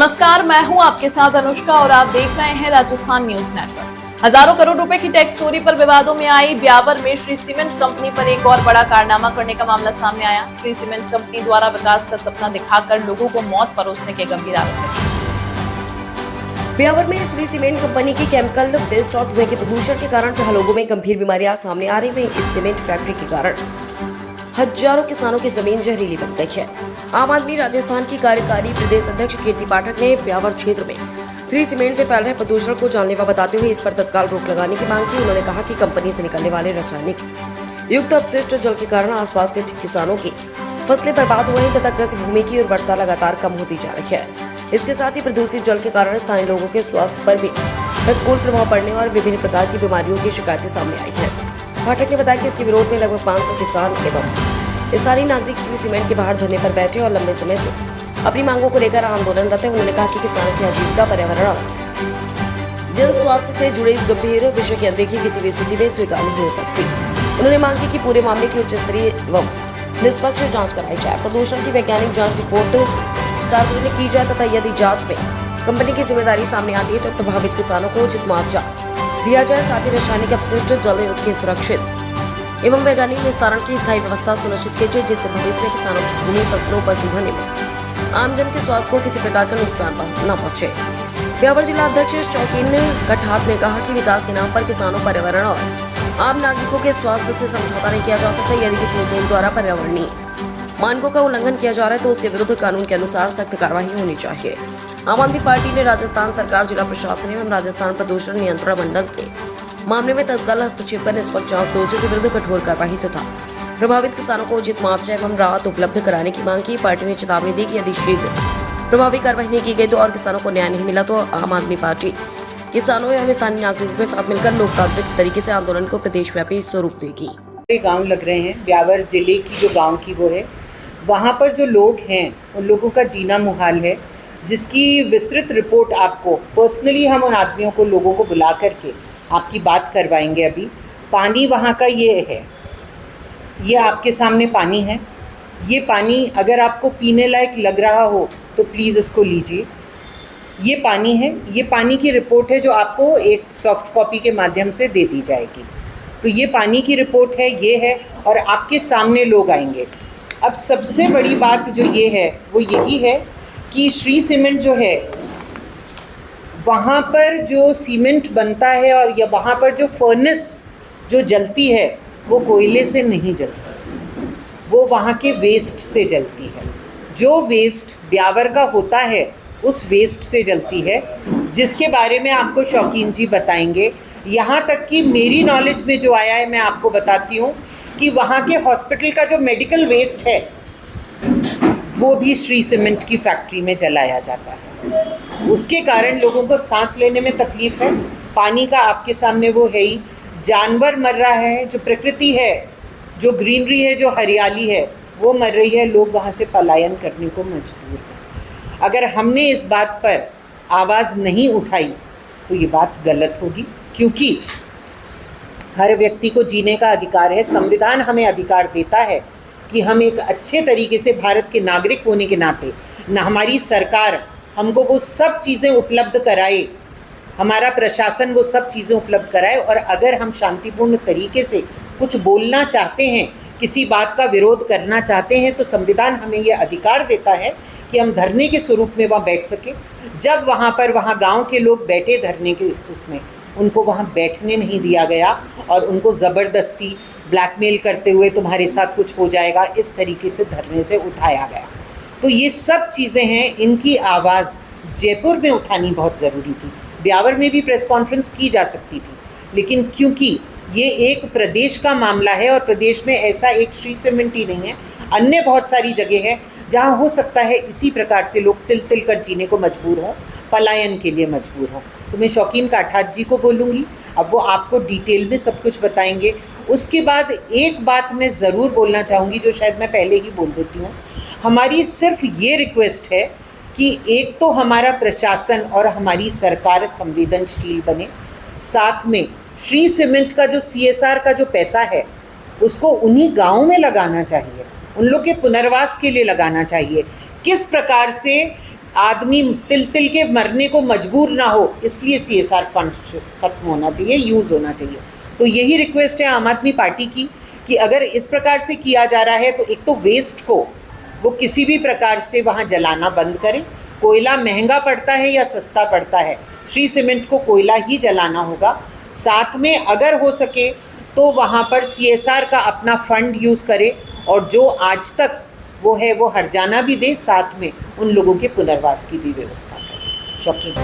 नमस्कार, मैं हूं आपके साथ अनुष्का और आप देख रहे हैं राजस्थान न्यूज नेटवर्क। हजारों करोड़ रुपए की टैक्स चोरी पर विवादों में आई ब्यावर में श्री सीमेंट कंपनी पर एक और बड़ा कारनामा करने का मामला सामने आया। श्री सीमेंट कंपनी द्वारा विकास का सपना दिखाकर लोगों को मौत परोसने के गंभीर आरोप है। ब्यावर में श्री सीमेंट कंपनी की केमिकल वेस्ट और धुएं के प्रदूषण के कारण जहां लोगों में गंभीर बीमारियां सामने आ रही, वहीं इस सीमेंट फैक्ट्री के कारण हजारों किसानों की जमीन जहरीली बन गई है। आम आदमी राजस्थान की कार्यकारी प्रदेश अध्यक्ष कीर्ति पाठक ने ब्यावर क्षेत्र में श्री सीमेंट से फैल रहे प्रदूषण को जानलेवा बताते हुए इस पर तत्काल रोक लगाने की मांग की। उन्होंने कहा कि कंपनी से निकलने वाले रासायनिक युक्त अपशिष्ट जल के कारण आसपास के किसानों की फसलें बर्बाद हो रही तथा कृषि भूमि की उर्वरता लगातार कम होती जा रही है। इसके साथ ही प्रदूषित जल के कारण स्थानीय लोगों के स्वास्थ्य पर भी प्रतिकूल प्रभाव पड़ने और विभिन्न प्रकार की बीमारियों की शिकायतें सामने आई हैं। पाठक ने बताया कि इसके विरोध में लगभग 500 किसान एवं स्थानीय नागरिक श्री सीमेंट के बाहर धरने पर बैठे और लंबे समय से अपनी मांगों को लेकर आंदोलनरत है। उन्होंने कहा कि किसानों की आजीविका, पर्यावरण और जन स्वास्थ्य से जुड़े इस गंभीर विषय की अनदेखी किसी भी स्थिति में स्वीकार नहीं हो सकती। उन्होंने मांग की कि पूरे मामले की उच्च स्तरीय एवं निष्पक्ष जांच कराई जाए, प्रदूषण की वैज्ञानिक जांच रिपोर्ट सार्वजनिक की जाए तथा यदि जांच में कंपनी की जिम्मेदारी सामने आती है तो प्रभावित किसानों को उचित मुआवजा दिया जाए। साथ ही रासायनिक अपशिष्ट जल के सुरक्षित एवं वैज्ञानिक निस्तारण की स्थायी व्यवस्था सुनिश्चित की जाए, जिससे भविष्य में किसानों की भूमि, फसलों, पशुधन एवं आमजन के स्वास्थ्य को किसी प्रकार का नुकसान न पहुंचे। ब्यावर जिला अध्यक्ष शौकीन कठात ने कहा कि विकास के नाम पर किसानों, पर्यावरण और आम नागरिकों के स्वास्थ्य से समझौता नहीं किया जा सकता। यदि किसी उद्योग द्वारा पर्यावरणीय मानकों का उल्लंघन किया जा रहा है तो उसके विरुद्ध कानून के अनुसार सख्त कार्रवाई होनी चाहिए। आम आदमी पार्टी ने राजस्थान सरकार, जिला प्रशासन एवं राजस्थान प्रदूषण नियंत्रण मंडल से मामले में तत्काल हस्तक्षेप कर निष्पक्ष जांच, दोषियों के विरुद्ध कठोर कार्रवाई तथा प्रभावित किसानों को उचित मुआवजा एवं राहत उपलब्ध कराने की मांग की। पार्टी ने चेतावनी दी कि यदि शीघ्र प्रभावी कार्रवाई नहीं की गई तो और किसानों को न्याय नहीं मिला तो आम आदमी पार्टी किसानों एवं स्थानीय नागरिकों के साथ मिलकर लोकतांत्रिक तरीके से आंदोलन को प्रदेशव्यापी स्वरूप देगी। गाँव लग रहे हैं ब्यावर जिले की, जो गाँव की वो है, वहाँ पर जो लोग हैं उन लोगों का जीना मुहाल है, जिसकी विस्तृत रिपोर्ट आपको पर्सनली हम उन आदमियों को, लोगों को बुला करके आपकी बात करवाएंगे। अभी पानी वहाँ का ये है, ये आपके सामने पानी है। ये पानी अगर आपको पीने लायक लग रहा हो तो प्लीज़ इसको लीजिए। ये पानी है, ये पानी की रिपोर्ट है जो आपको एक सॉफ्ट कॉपी के माध्यम से दे दी जाएगी। तो ये पानी की रिपोर्ट है, ये है, और आपके सामने लोग आएंगे। अब सबसे बड़ी बात जो ये है वो यही है कि श्री सीमेंट जो है, वहाँ पर जो सीमेंट बनता है और या वहाँ पर जो फर्नेस जो जलती है वो कोयले से नहीं जलती, वो वहाँ के वेस्ट से जलती है। जो वेस्ट ब्यावर का होता है उस वेस्ट से जलती है, जिसके बारे में आपको शौकीन जी बताएंगे। यहाँ तक कि मेरी नॉलेज में जो आया है मैं आपको बताती हूँ कि वहाँ के हॉस्पिटल का जो मेडिकल वेस्ट है वो भी श्री सीमेंट की फैक्ट्री में जलाया जाता है। उसके कारण लोगों को सांस लेने में तकलीफ है। पानी का आपके सामने वो है ही, जानवर मर रहा है, जो प्रकृति है, जो ग्रीनरी है, जो हरियाली है, वो मर रही है। लोग वहाँ से पलायन करने को मजबूर हैं। अगर हमने इस बात पर आवाज़ नहीं उठाई तो ये बात गलत होगी, क्योंकि हर व्यक्ति को जीने का अधिकार है। संविधान हमें अधिकार देता है कि हम एक अच्छे तरीके से भारत के नागरिक होने के नाते हमारी सरकार हमको वो सब चीज़ें उपलब्ध कराए, हमारा प्रशासन वो सब चीज़ें उपलब्ध कराए। और अगर हम शांतिपूर्ण तरीके से कुछ बोलना चाहते हैं, किसी बात का विरोध करना चाहते हैं, तो संविधान हमें ये अधिकार देता है कि हम धरने के स्वरूप में वहाँ बैठ सके। जब वहाँ गांव के लोग बैठे धरने के उसमें, उनको वहाँ बैठने नहीं दिया गया और उनको ज़बरदस्ती ब्लैकमेल करते हुए तुम्हारे साथ कुछ हो जाएगा, इस तरीके से धरने से उठाया गया। तो ये सब चीज़ें हैं, इनकी आवाज़ जयपुर में उठानी बहुत ज़रूरी थी। ब्यावर में भी प्रेस कॉन्फ्रेंस की जा सकती थी, लेकिन क्योंकि ये एक प्रदेश का मामला है और प्रदेश में ऐसा एक श्री सीमेंट ही नहीं है, अन्य बहुत सारी जगह है जहाँ हो सकता है इसी प्रकार से लोग तिल तिल कर जीने को मजबूर हों, पलायन के लिए मजबूर हों। तो मैं शौकीन काठात जी को बोलूँगी, अब वो आपको डिटेल में सब कुछ बताएंगे। उसके बाद एक बात मैं ज़रूर बोलना चाहूँगी, जो शायद मैं पहले ही बोल देती हूँ। हमारी सिर्फ ये रिक्वेस्ट है कि एक तो हमारा प्रशासन और हमारी सरकार संवेदनशील बने, साथ में श्री सीमेंट का जो CSR का जो पैसा है उसको उन्हीं गाँव में लगाना चाहिए, उन लोग के पुनर्वास के लिए लगाना चाहिए। किस प्रकार से आदमी तिल तिल के मरने को मजबूर ना हो, इसलिए CSR फंड खत्म होना चाहिए, यूज़ होना चाहिए। तो यही रिक्वेस्ट है आम आदमी पार्टी की कि अगर इस प्रकार से किया जा रहा है तो एक तो वेस्ट को वो किसी भी प्रकार से वहाँ जलाना बंद करें। कोयला महंगा पड़ता है या सस्ता पड़ता है, श्री सीमेंट को कोयला ही जलाना होगा। साथ में अगर हो सके तो वहाँ पर CSR का अपना फंड यूज़ करे और जो आज तक वो है वो हर्जाना भी दे, साथ में उन लोगों के पुनर्वास की भी व्यवस्था करें। शॉकिंग।